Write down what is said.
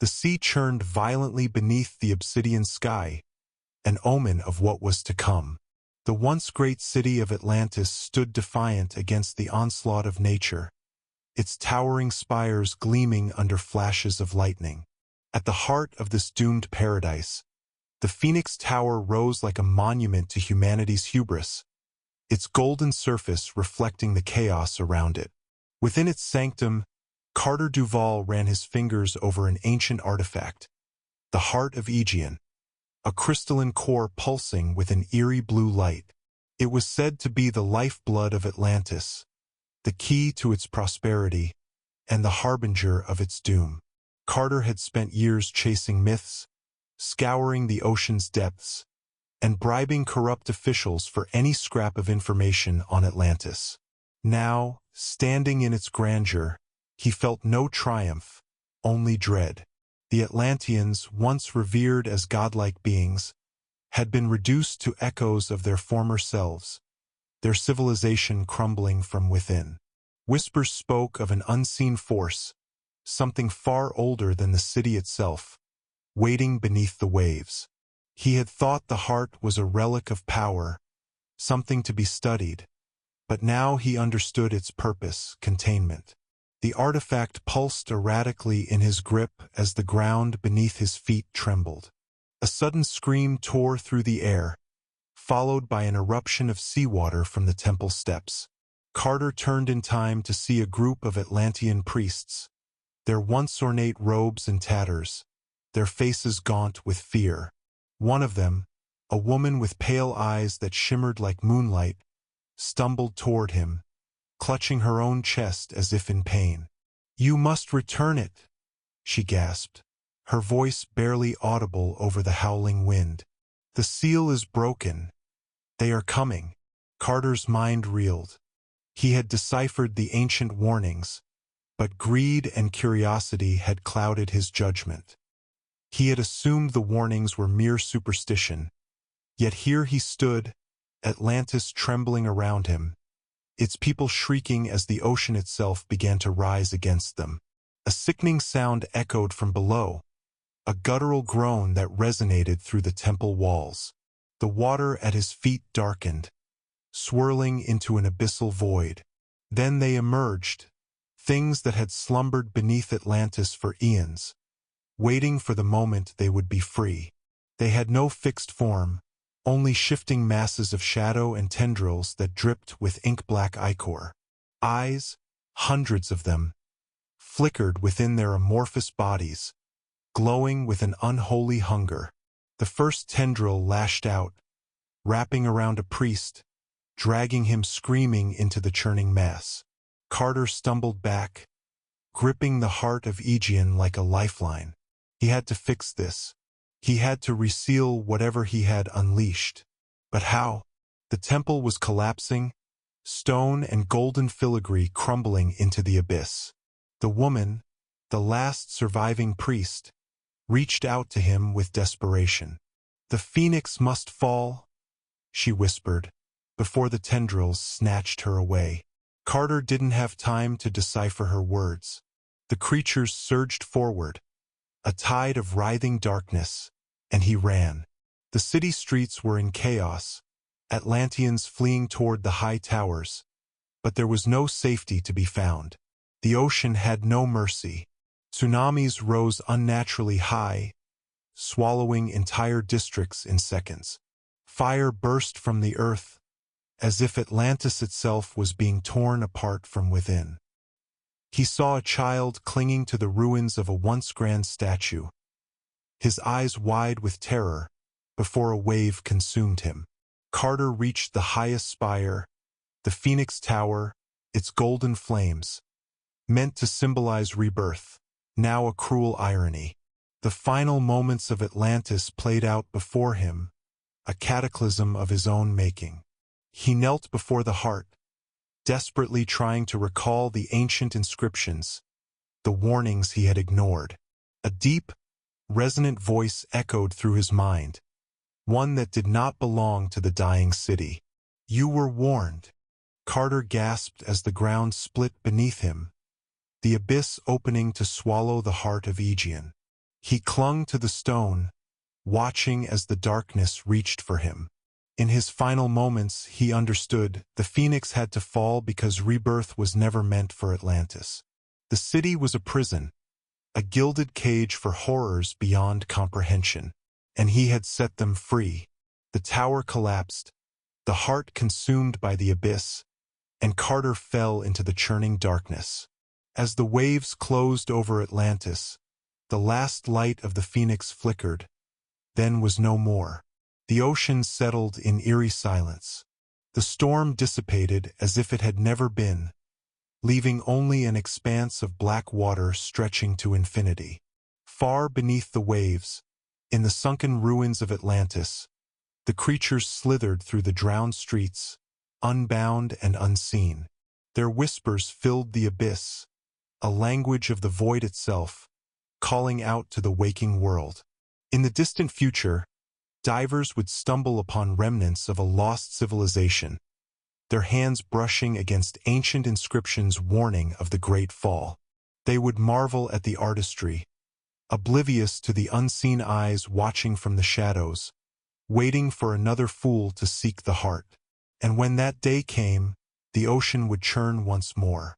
The sea churned violently beneath the obsidian sky, an omen of what was to come. The once great city of Atlantis stood defiant against the onslaught of nature, its towering spires gleaming under flashes of lightning. At the heart of this doomed paradise, the Phoenix Tower rose like a monument to humanity's hubris, its golden surface reflecting the chaos around it. Within its sanctum, Carter Duvall ran his fingers over an ancient artifact, the heart of Aegean, a crystalline core pulsing with an eerie blue light. It was said to be the lifeblood of Atlantis, the key to its prosperity, and the harbinger of its doom. Carter had spent years chasing myths, scouring the ocean's depths, and bribing corrupt officials for any scrap of information on Atlantis. Now, standing in its grandeur, he felt no triumph, only dread. The Atlanteans, once revered as godlike beings, had been reduced to echoes of their former selves, their civilization crumbling from within. Whispers spoke of an unseen force, something far older than the city itself, waiting beneath the waves. He had thought the heart was a relic of power, something to be studied, but now he understood its purpose, containment. The artifact pulsed erratically in his grip as the ground beneath his feet trembled. A sudden scream tore through the air, followed by an eruption of seawater from the temple steps. Carter turned in time to see a group of Atlantean priests, their once ornate robes in tatters, their faces gaunt with fear. One of them, a woman with pale eyes that shimmered like moonlight, stumbled toward him, clutching her own chest as if in pain. "You must return it," she gasped, her voice barely audible over the howling wind. "The seal is broken. They are coming." Carter's mind reeled. He had deciphered the ancient warnings, but greed and curiosity had clouded his judgment. He had assumed the warnings were mere superstition, yet here he stood, Atlantis trembling around him, its people shrieking as the ocean itself began to rise against them. A sickening sound echoed from below, a guttural groan that resonated through the temple walls. The water at his feet darkened, swirling into an abyssal void. Then they emerged, things that had slumbered beneath Atlantis for eons, waiting for the moment they would be free. They had no fixed form, only shifting masses of shadow and tendrils that dripped with ink-black ichor. Eyes, hundreds of them, flickered within their amorphous bodies, glowing with an unholy hunger. The first tendril lashed out, wrapping around a priest, dragging him screaming into the churning mass. Carter stumbled back, gripping the heart of Aegean like a lifeline. He had to fix this. He had to reseal whatever he had unleashed. But how? The temple was collapsing, stone and golden filigree crumbling into the abyss. The woman, the last surviving priest, reached out to him with desperation. "The phoenix must fall," she whispered, before the tendrils snatched her away. Carter didn't have time to decipher her words. The creatures surged forward, a tide of writhing darkness, and he ran. The city streets were in chaos, Atlanteans fleeing toward the high towers, but there was no safety to be found. The ocean had no mercy. Tsunamis rose unnaturally high, swallowing entire districts in seconds. Fire burst from the earth, as if Atlantis itself was being torn apart from within. He saw a child clinging to the ruins of a once grand statue, his eyes wide with terror, before a wave consumed him. Carter reached the highest spire, the Phoenix Tower, its golden flames, meant to symbolize rebirth, now a cruel irony. The final moments of Atlantis played out before him, a cataclysm of his own making. He knelt before the heart, desperately trying to recall the ancient inscriptions, the warnings he had ignored. A deep, resonant voice echoed through his mind, one that did not belong to the dying city. "You were warned." Carter gasped as the ground split beneath him, the abyss opening to swallow the heart of Aegean. He clung to the stone, watching as the darkness reached for him. In his final moments, he understood the phoenix had to fall because rebirth was never meant for Atlantis. The city was a prison, a gilded cage for horrors beyond comprehension, and he had set them free. The tower collapsed, the heart consumed by the abyss, and Carter fell into the churning darkness. As the waves closed over Atlantis, the last light of the phoenix flickered, then was no more. The ocean settled in eerie silence. The storm dissipated as if it had never been, leaving only an expanse of black water stretching to infinity. Far beneath the waves, in the sunken ruins of Atlantis, the creatures slithered through the drowned streets, unbound and unseen. Their whispers filled the abyss, a language of the void itself, calling out to the waking world. In the distant future, divers would stumble upon remnants of a lost civilization, their hands brushing against ancient inscriptions warning of the Great Fall. They would marvel at the artistry, oblivious to the unseen eyes watching from the shadows, waiting for another fool to seek the heart. And when that day came, the ocean would churn once more.